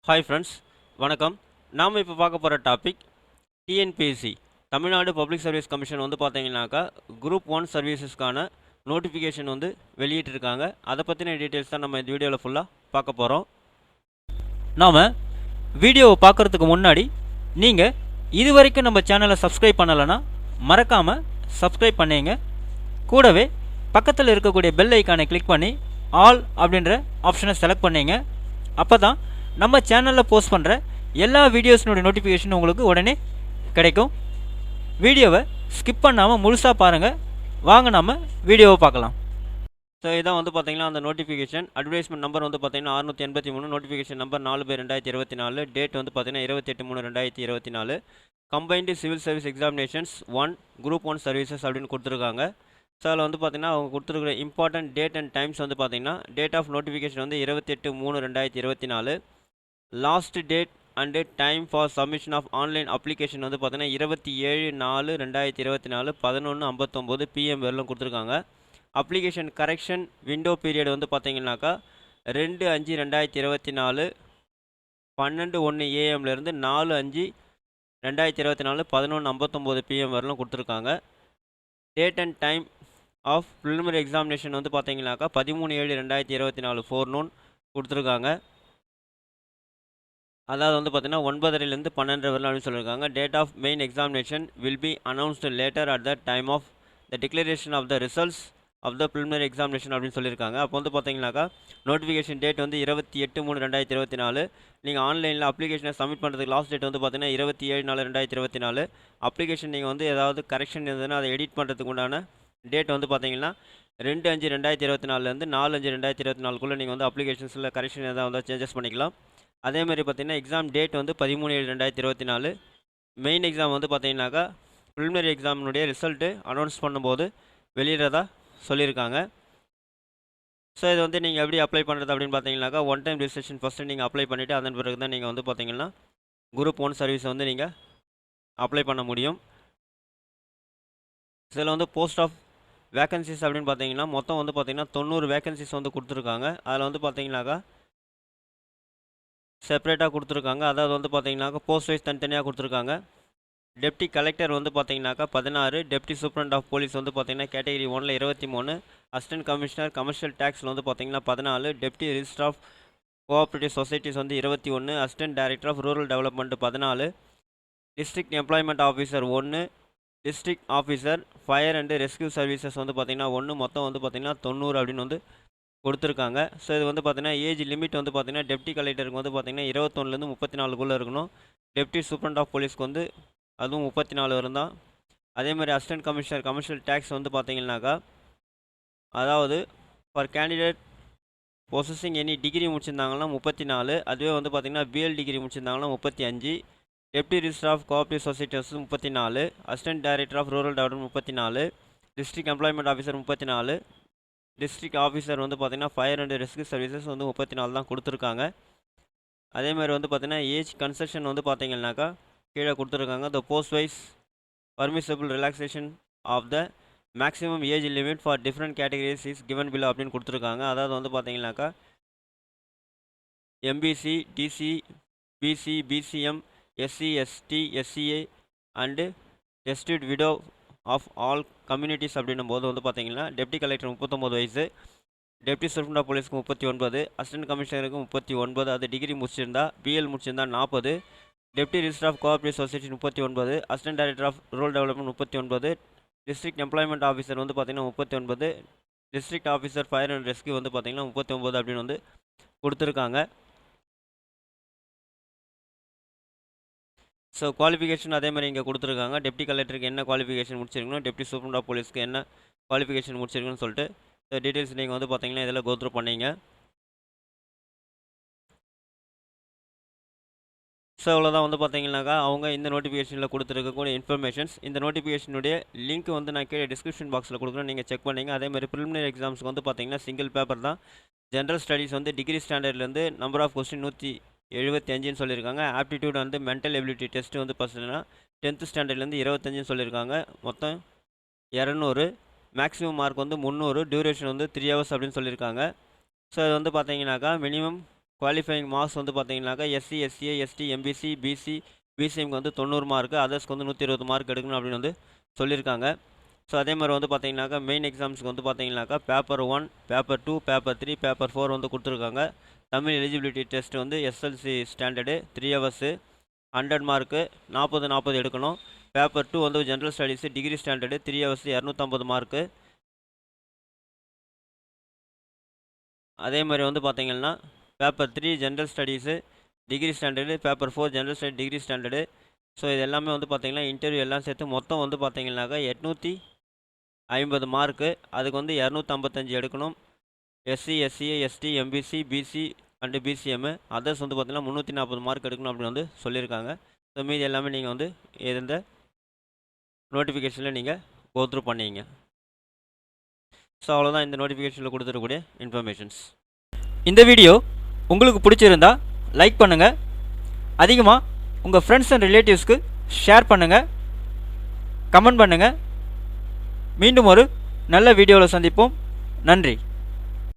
Hi friends, வணக்கம். நாம் இப்போ பார்க்க போகிற topic TNPSC Tamil Nadu public service commission வந்து பார்த்தீங்கன்னாக்கா குரூப் 1 சர்வீசஸ்க்கான நோட்டிஃபிகேஷன் வந்து வெளியிட்டிருக்காங்க. அதை பற்றின டீட்டெயில்ஸ் தான் நம்ம இந்த வீடியோவில் ஃபுல்லாக பார்க்க போகிறோம். நாம் வீடியோவை பார்க்குறதுக்கு முன்னாடி நீங்கள் இது வரைக்கும் நம்ம சேனலை சப்ஸ்கிரைப் பண்ணலைன்னா மறக்காமல் சப்ஸ்கிரைப் பண்ணிங்க. கூடவே பக்கத்தில் இருக்கக்கூடிய பெல் ஐக்கானை கிளிக் பண்ணி ஆல் அப்படின்ற ஆப்ஷனை செலக்ட் பண்ணிங்க. அப்போ தான் நம்ம சேனலில் போஸ்ட் பண்ணுற எல்லா வீடியோஸ்னுடைய நோட்டிஃபிகேஷன் உங்களுக்கு உடனே கிடைக்கும். வீடியோவை ஸ்கிப் பண்ணாமல் முழுசாக பாருங்கள். வாங்க நம்ம வீடியோவை பார்க்கலாம். ஸோ இதான் வந்து பார்த்தீங்கன்னா அந்த நோட்டிஃபிகேஷன். அட்வர்டைஸ்மெண்ட் நம்பர் வந்து பார்த்தீங்கன்னா 683, நோட்டிஃபிகேஷன் நம்பர் 4/2024, டேட் வந்து பார்த்தீங்கன்னா 28/3/2024. Combined civil service examinations 1 group 1 services அப்படின்னு கொடுத்துருக்காங்க. ஸோ அதில் வந்து பார்த்தீங்கன்னா அவங்க கொடுத்துருக்குற இம்பார்ட்டன்ட் டேட் அண்ட் டைம்ஸ் வந்து பார்த்தீங்கன்னா டேட் ஆஃப் நோட்டிஃபிகேஷன் வந்து 28/3/2024. Last date and time for submission of online application வந்து பார்த்தீங்கன்னா 27/4/2024 11:59 PM வரலும் கொடுத்துருக்காங்க. அப்ளிகேஷன் கரெக்ஷன் விண்டோ பீரியட் வந்து பார்த்தீங்கன்னாக்கா 2/5/2024 12:1 AM 4/5/2024 11:59 PM வரலும் கொடுத்துருக்காங்க. Date and time of preliminary examination வந்து பார்த்தீங்கன்னாக்கா 13/7/2024 4 கொடுத்துருக்காங்க. அதாவது வந்து பார்த்தீங்கன்னா 9:30 12 வரலாம் அப்படின்னு சொல்லியிருக்காங்க. Date of main examination will be announced later at the time of the declaration of the results of the preliminary examination அப்படின்னு சொல்லியிருக்காங்க. அப்போ வந்து பார்த்தீங்கன்னாக்கா நோட்டிஃபிகேஷன் டேட் வந்து 28/3/2024. நீங்கள் ஆன்லைனில் அப்ளிகேஷனை சப்மிட் பண்ணுறதுக்கு லாஸ்ட் டேட் வந்து பார்த்தீங்கன்னா 27/4/2024. அப்ளிகேஷன் நீங்கள் வந்து ஏதாவது கரெக்ஷன் இருந்ததுன்னா அதை எடிட் பண்ணுறதுக்கு உண்டான டேட் வந்து பார்த்தீங்கன்னா 2/5/2024 4/5/2024 நீங்கள் வந்து அப்ளிகேஷன்ஸில் கரெக்ஷன் எதாவது வந்து சேஞ்சஸ் பண்ணிக்கலாம். அதேமாதிரி பார்த்தீங்கன்னா எக்ஸாம் டேட் வந்து 13/7/2024. மெயின் எக்ஸாம் வந்து பார்த்தீங்கன்னாக்கா ப்ரிலிமினரி எக்ஸாமினுடைய ரிசல்ட்டு அனௌன்ஸ் பண்ணும்போது வெளியிடறதா சொல்லியிருக்காங்க. ஸோ இது வந்து நீங்கள் எப்படி அப்ளை பண்ணுறது அப்படின்னு பார்த்தீங்கன்னாக்கா ஒன் டைம் ரிஜிஸ்ட்ரேஷன் ஃபஸ்ட்டு நீங்கள் அப்ளை பண்ணிவிட்டு அதன் பிறகு தான் நீங்கள் வந்து பார்த்தீங்கன்னா குரூப் 1 சர்வீஸை வந்து நீங்கள் அப்ளை பண்ண முடியும். இதில் வந்து போஸ்ட் ஆஃப் வேக்கன்சிஸ் அப்படின்னு பார்த்தீங்கன்னா மொத்தம் வந்து பார்த்தீங்கன்னா 90 வேக்கன்சிஸ் வந்து கொடுத்துருக்காங்க. அதில் வந்து பார்த்தீங்கன்னாக்கா செப்பரேட்டாக கொடுத்துருக்காங்க. அதாவது வந்து பார்த்தீங்கன்னாக்கா போஸ்ட் வைஸ் தனித்தனியாக கொடுத்துருக்காங்க. டெப்டி கலெக்டர் வந்து பார்த்தீங்கன்னாக்கா 16, டெப்டி சூப்பரண்ட் ஆஃப் போலீஸ் வந்து பார்த்தீங்கன்னா கேட்டகரி 1ல் 23, அசிஸ்டன்ட் கமிஷனர் கமர்ஷியல் டேக்ஸில் வந்து பார்த்தீங்கன்னா 14, deputy register of cooperative societies வந்து 21, assistant director of rural development 14, district employment officer 1, district officer fire and rescue services வந்து பார்த்தீங்கன்னா 1, மொத்தம் வந்து பார்த்தீங்கன்னா 90 அப்படின்னு வந்து கொடுத்துருக்காங்க. ஸோ இது வந்து பார்த்தீங்கன்னா ஏஜ் லிமிட் வந்து பார்த்தீங்கன்னா டெப்டி கலெக்டருக்கு வந்து பார்த்தீங்கன்னா 21 34 இருக்கணும். டெப்டி சூப்பரண்ட் ஆஃப் போலீஸ்க்கு வந்து அதுவும் 34 இருந்தால். அதேமாதிரி அசிஸ்டன்ட் கமிஷனர் கமர்ஷியல் டேக்ஸ் வந்து பார்த்தீங்கன்னாக்கா அதாவது for candidate possessing any degree முடிச்சிருந்தாங்கன்னா 34, அதுவே வந்து பார்த்தீங்கன்னா பிஎல் டிகிரி முடிச்சிருந்தாங்கன்னா 35, deputy register of cooperative societies 34, assistant director of rural development 34, district employment officer 34, district officer வந்து பார்த்தீங்கன்னா ஃபயர் அண்ட் ரெஸ்கியூ சர்வீசஸ் வந்து 34 தான் கொடுத்துருக்காங்க. அதேமாதிரி வந்து பார்த்தீங்கன்னா ஏஜ் கன்செஷன் வந்து பார்த்தீங்கன்னாக்கா கீழே கொடுத்துருக்காங்க. The post wise permissible relaxation of the maximum age limit for different categories is given below அப்படின்னு கொடுத்துருக்காங்க. அதாவது வந்து பார்த்தீங்கன்னாக்கா MBC, DC, BC, BCM, SC, ST, SCA and destitute widow of all communities அப்படின்னும் போது வந்து பார்த்தீங்கன்னா டெப்டி கலெக்டர் 39 வயசு, டெப்டி சூப்பரண்ட் ஆஃப் போலீஸ்க்கு 39, அசிஸ்டன்ட் கமிஷனருக்கு 39, அது டிகிரி முடிச்சிருந்தா, பிஎல் முடிச்சிருந்தா 40, deputy register of cooperative society 39, assistant director of rural development 39, district employment officer வந்து பார்த்தீங்கன்னா 39, district officer fire and rescue வந்து பார்த்தீங்கன்னா 39 அப்படின்னு வந்து கொடுத்துருக்காங்க. ஸோ குவாலிஃபிகேஷன் அதே மாதிரி இங்கே கொடுத்துருக்காங்க. டெப்டி கலெக்டருக்கு என்ன குவாலிஃபிகேஷன் முடிச்சிருக்கணும், டெப்டி சூப்பரண்ட் ஆஃப் போலீஸ்க்கு என்ன குவாலிஃபிகேஷன் முடிச்சிருக்குன்னு சொல்லிட்டு டீட்டெயில்ஸ் நீங்கள் வந்து பார்த்தீங்கன்னா இதில் கோத்ரூ பண்ணீங்க. ஸோ அவ்வளோதான் வந்து பார்த்தீங்கன்னாக்கா அவங்க இந்த நோட்டிஃபிகேஷனில் கொடுத்துருக்கக்கூடிய இன்ஃபர்மேஷன்ஸ். இந்த நோட்டிஃபிகேஷனுடைய லிங்க் வந்து நான் கீழே டிஸ்கிரிப்ஷன் பாக்ஸில் கொடுக்குறேன், நீங்கள் செக் பண்ணிங்க. அதேமாதிரி ப்ரிலிமினரி எக்ஸாம்ஸ்க்கு வந்து பார்த்தீங்கன்னா சிங்கிள் பேப்பர் தான். ஜென்ரல் ஸ்டடீஸ் வந்து டிகிரி ஸ்டாண்டர்ட்லேருந்து நம்பர் ஆஃப் கொஸ்டின் 175ன்னு சொல்லியிருக்காங்க. ஆப்டிடியூட் வந்து மென்டல் எபிலிட்டி டெஸ்ட்டு வந்து பார்த்தீங்கன்னா 10th ஸ்டாண்டர்ட்லேருந்து 25ன்னு சொல்லியிருக்காங்க. மொத்தம் 200, மேக்ஸிமம் மார்க் வந்து 300, டியூரேஷன் வந்து 3 hours அப்படின்னு சொல்லியிருக்காங்க. ஸோ அது வந்து பார்த்தீங்கன்னாக்கா மினிமம் குவாலிஃபைங் மார்க்ஸ் வந்து பார்த்தீங்கன்னாக்கா SC SCA ST MBC BC பிசிஎம்க்கு வந்து 90 மார்க்கு, அதர்ஸ்க்கு வந்து 120 மார்க் எடுக்கணும் அப்படின்னு வந்து சொல்லியிருக்காங்க. ஸோ அதே மாதிரி வந்து பார்த்தீங்கன்னாக்கா மெயின் எக்ஸாம்ஸ்க்கு வந்து பார்த்தீங்கன்னாக்கா பேப்பர் 1, பேப்பர் 2, பேப்பர் 3, பேப்பர் 4 வந்து கொடுத்துருக்காங்க. தமிழ் எலிஜிபிலிட்டி டெஸ்ட் வந்து எஸ்எல்சி ஸ்டாண்டர்டு 3 ஹவர்ஸு 100 மார்க்கு 40 எடுக்கணும். பேப்பர் 2 வந்து general studies degree standard 3 hours 250 mark. அதே மாதிரி வந்து பார்த்தீங்கன்னா paper 3 general studies degree standard, paper 4 general study degree standard. So இது எல்லாமே வந்து பார்த்தீங்கன்னா இன்டர்வியூ எல்லாம் சேர்த்து மொத்தம் வந்து பார்த்தீங்கன்னாக்கா 850 மார்க்கு. அதுக்கு வந்து 255 எடுக்கணும். SC SCA ST MBC BC and BCM others வந்து பார்த்தீங்கன்னா 340 மார்க் எடுக்கணும் அப்படின்னு வந்து சொல்லியிருக்காங்க. ஸோ மீதி எல்லாமே நீங்கள் வந்து இந்த நோட்டிஃபிகேஷனில் நீங்கள் கோத்ரூ பண்ணிங்க. ஸோ அவ்வளோதான் இந்த நோட்டிஃபிகேஷனில் கொடுத்துருக்கக்கூடிய இன்ஃபர்மேஷன்ஸ். இந்த வீடியோ உங்களுக்கு பிடிச்சிருந்தா லைக் பண்ணுங்கள், அதிகமாக உங்கள் ஃப்ரெண்ட்ஸ் அண்ட் ரிலேட்டிவ்ஸ்க்கு ஷேர் பண்ணுங்கள், கமெண்ட் பண்ணுங்கள். மீண்டும் ஒரு நல்ல வீடியோவில் சந்திப்போம். நன்றி.